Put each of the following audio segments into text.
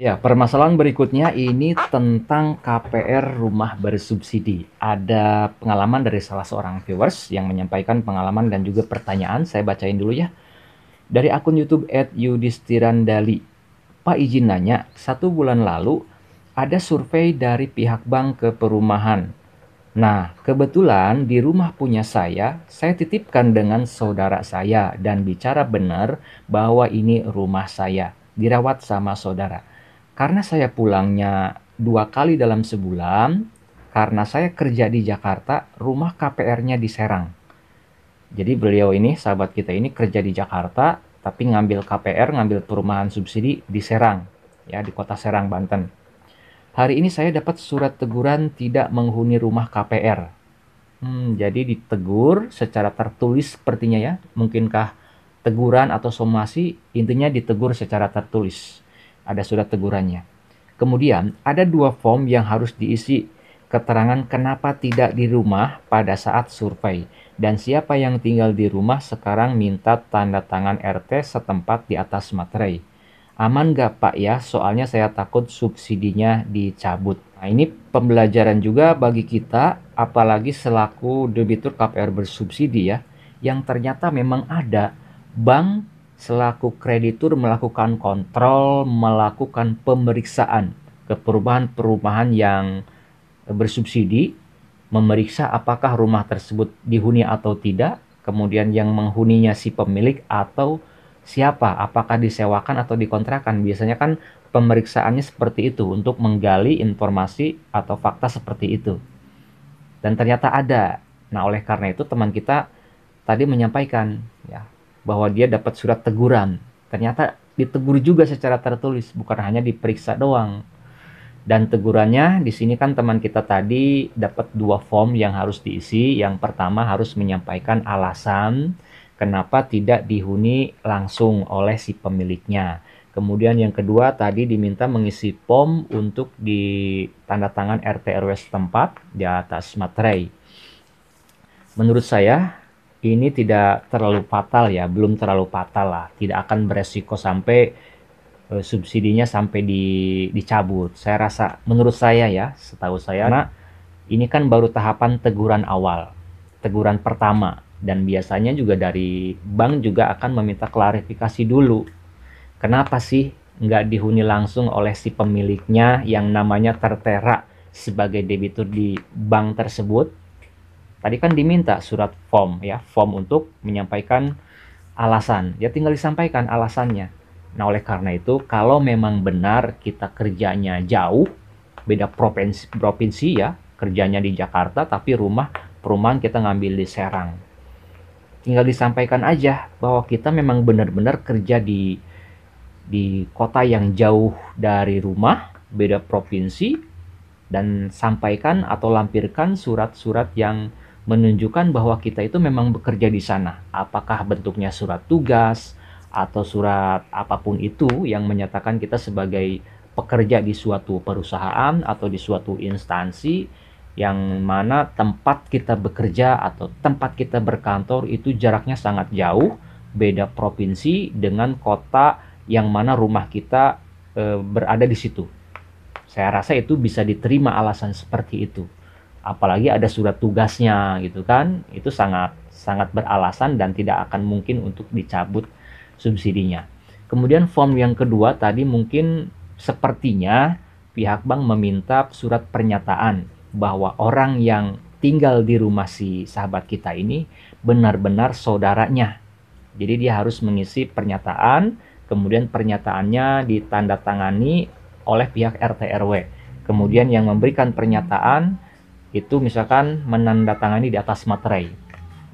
Ya, permasalahan berikutnya ini tentang KPR rumah bersubsidi. Ada pengalaman dari salah seorang viewers yang menyampaikan pengalaman dan juga pertanyaan. Saya bacain dulu ya. Dari akun YouTube @yudistirandali. Pak izin nanya, 1 bulan lalu ada survei dari pihak bank ke perumahan. Nah, kebetulan di rumah punya saya titipkan dengan saudara saya dan bicara benar bahwa ini rumah saya, dirawat sama saudara. Karena saya pulangnya 2 kali dalam sebulan, karena saya kerja di Jakarta, rumah KPR-nya di Serang. Jadi beliau ini, sahabat kita ini kerja di Jakarta, tapi ngambil KPR, ngambil perumahan subsidi di Serang, ya di kota Serang, Banten. Hari ini saya dapat surat teguran tidak menghuni rumah KPR. Jadi ditegur secara tertulis sepertinya ya. Mungkinkah teguran atau somasi, intinya ditegur secara tertulis. Ada surat tegurannya. Kemudian ada 2 form yang harus diisi. Keterangan kenapa tidak di rumah pada saat survei. Dan siapa yang tinggal di rumah sekarang minta tanda tangan RT setempat di atas materai. Aman nggak Pak ya? Soalnya saya takut subsidinya dicabut. Nah, ini pembelajaran juga bagi kita, apalagi selaku debitur KPR bersubsidi ya, yang ternyata memang ada bank selaku kreditur melakukan kontrol, melakukan pemeriksaan ke perumahan-perumahan yang bersubsidi, memeriksa apakah rumah tersebut dihuni atau tidak, kemudian yang menghuninya si pemilik atau siapa, apakah disewakan atau dikontrakan. Biasanya kan pemeriksaannya seperti itu untuk menggali informasi atau fakta seperti itu. Dan ternyata ada. Nah, oleh karena itu teman kita tadi menyampaikan ya bahwa dia dapat surat teguran. Ternyata ditegur juga secara tertulis, bukan hanya diperiksa doang. Dan tegurannya di sini kan teman kita tadi dapat 2 form yang harus diisi. Yang pertama harus menyampaikan alasan kenapa tidak dihuni langsung oleh si pemiliknya. Kemudian yang kedua tadi diminta mengisi form untuk ditanda tangan RT RW setempat di atas materai. Menurut saya ini tidak terlalu fatal ya, belum terlalu fatal lah. Tidak akan beresiko sampai subsidinya sampai dicabut. Saya rasa, menurut saya ya, setahu saya, karena ini kan baru tahapan teguran awal, teguran pertama, dan biasanya juga dari bank juga akan meminta klarifikasi dulu. Kenapa sih nggak dihuni langsung oleh si pemiliknya yang namanya tertera sebagai debitur di bank tersebut? Tadi kan diminta surat form ya, form untuk menyampaikan alasan. Ya tinggal disampaikan alasannya. Nah, oleh karena itu, kalau memang benar kita kerjanya jauh, beda provinsi ya, kerjanya di Jakarta, tapi perumahan kita ngambil di Serang. Tinggal disampaikan aja bahwa kita memang benar-benar kerja di kota yang jauh dari rumah, beda provinsi, dan sampaikan atau lampirkan surat-surat yang menunjukkan bahwa kita itu memang bekerja di sana. Apakah bentuknya surat tugas, atau surat apapun itu yang menyatakan kita sebagai pekerja di suatu perusahaan atau di suatu instansi yang mana tempat kita bekerja atau tempat kita berkantor itu jaraknya sangat jauh, beda provinsi dengan kota yang mana rumah kita berada di situ. Saya rasa itu bisa diterima alasan seperti itu. Apalagi ada surat tugasnya gitu kan, itu sangat sangat beralasan dan tidak akan mungkin untuk dicabut subsidinya. Kemudian form yang kedua tadi mungkin sepertinya pihak bank meminta surat pernyataan bahwa orang yang tinggal di rumah si sahabat kita ini benar-benar saudaranya. Jadi dia harus mengisi pernyataan, kemudian pernyataannya ditandatangani oleh pihak RT RW. Kemudian yang memberikan pernyataan itu misalkan menandatangani di atas materai.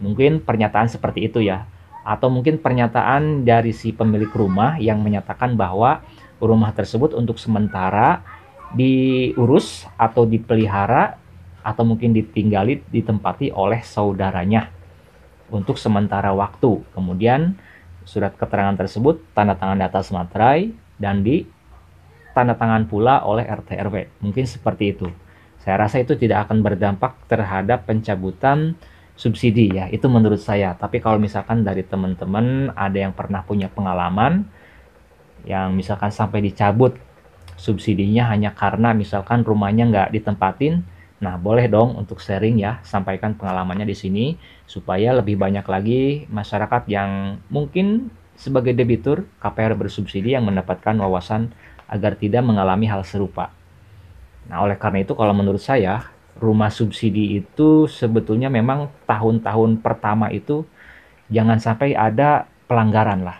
Mungkin pernyataan seperti itu ya. Atau mungkin pernyataan dari si pemilik rumah yang menyatakan bahwa rumah tersebut untuk sementara diurus atau dipelihara atau mungkin ditinggali, ditempati oleh saudaranya untuk sementara waktu. Kemudian surat keterangan tersebut tanda tangan di atas materai dan ditanda tangan pula oleh RT RW. Mungkin seperti itu. Saya rasa itu tidak akan berdampak terhadap pencabutan subsidi ya, itu menurut saya. Tapi kalau misalkan dari teman-teman ada yang pernah punya pengalaman yang misalkan sampai dicabut subsidinya hanya karena misalkan rumahnya nggak ditempatin. Nah, boleh dong untuk sharing ya, sampaikan pengalamannya di sini supaya lebih banyak lagi masyarakat yang mungkin sebagai debitur KPR bersubsidi yang mendapatkan wawasan agar tidak mengalami hal serupa. Nah, oleh karena itu kalau menurut saya, rumah subsidi itu sebetulnya memang tahun-tahun pertama itu jangan sampai ada pelanggaran lah.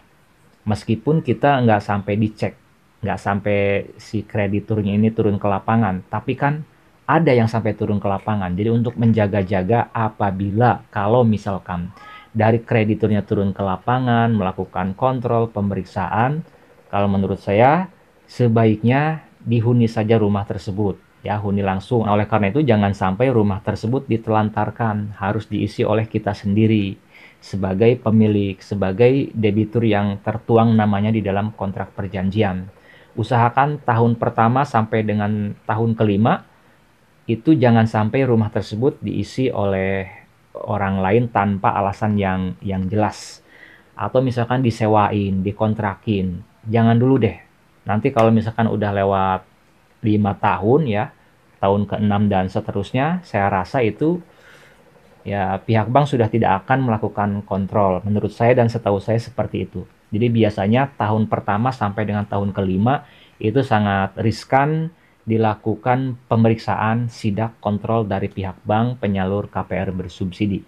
Meskipun kita nggak sampai dicek, nggak sampai si krediturnya ini turun ke lapangan, tapi kan ada yang sampai turun ke lapangan. Jadi untuk menjaga-jaga apabila kalau misalkan dari krediturnya turun ke lapangan, melakukan kontrol, pemeriksaan, kalau menurut saya sebaiknya dihuni saja rumah tersebut. Ya, huni langsung. Nah, oleh karena itu jangan sampai rumah tersebut ditelantarkan, harus diisi oleh kita sendiri sebagai pemilik, sebagai debitur yang tertuang namanya di dalam kontrak perjanjian. Usahakan tahun pertama sampai dengan tahun kelima itu jangan sampai rumah tersebut diisi oleh orang lain tanpa alasan yang jelas. Atau misalkan disewain, dikontrakin. Jangan dulu deh. Nanti kalau misalkan udah lewat 5 tahun ya, tahun ke-6 dan seterusnya, saya rasa itu ya pihak bank sudah tidak akan melakukan kontrol. Menurut saya dan setahu saya seperti itu. Jadi biasanya tahun pertama sampai dengan tahun kelima itu sangat riskan dilakukan pemeriksaan sidak kontrol dari pihak bank penyalur KPR bersubsidi.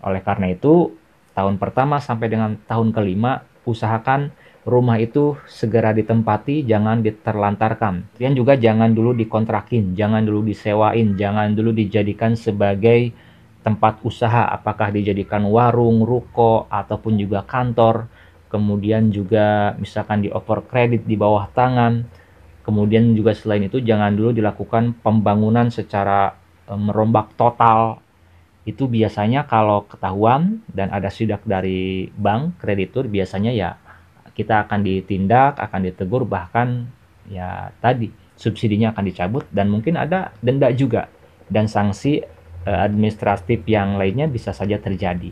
Oleh karena itu, tahun pertama sampai dengan tahun kelima usahakan rumah itu segera ditempati, jangan diterlantarkan. Dan juga jangan dulu dikontrakin, jangan dulu disewain, jangan dulu dijadikan sebagai tempat usaha, apakah dijadikan warung, ruko, ataupun juga kantor, kemudian juga misalkan di over kredit di bawah tangan, kemudian juga selain itu jangan dulu dilakukan pembangunan secara merombak total. Itu biasanya kalau ketahuan dan ada sidak dari bank kreditur, biasanya ya kita akan ditindak, akan ditegur, bahkan ya tadi subsidinya akan dicabut dan mungkin ada denda juga dan sanksi administratif yang lainnya bisa saja terjadi.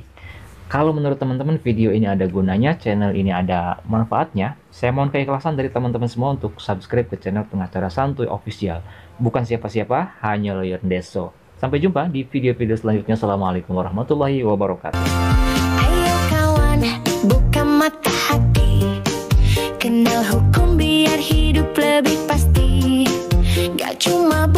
Kalau menurut teman-teman video ini ada gunanya, channel ini ada manfaatnya, saya mohon keikhlasan dari teman-teman semua untuk subscribe ke channel Pengacara Santuy Official. Bukan siapa-siapa, hanya Lawyer Deso. Sampai jumpa di video-video selanjutnya. Assalamualaikum warahmatullahi wabarakatuh. Ayo kawan, buka mata hati, kenal hukum biar hidup lebih pasti. Gak cuma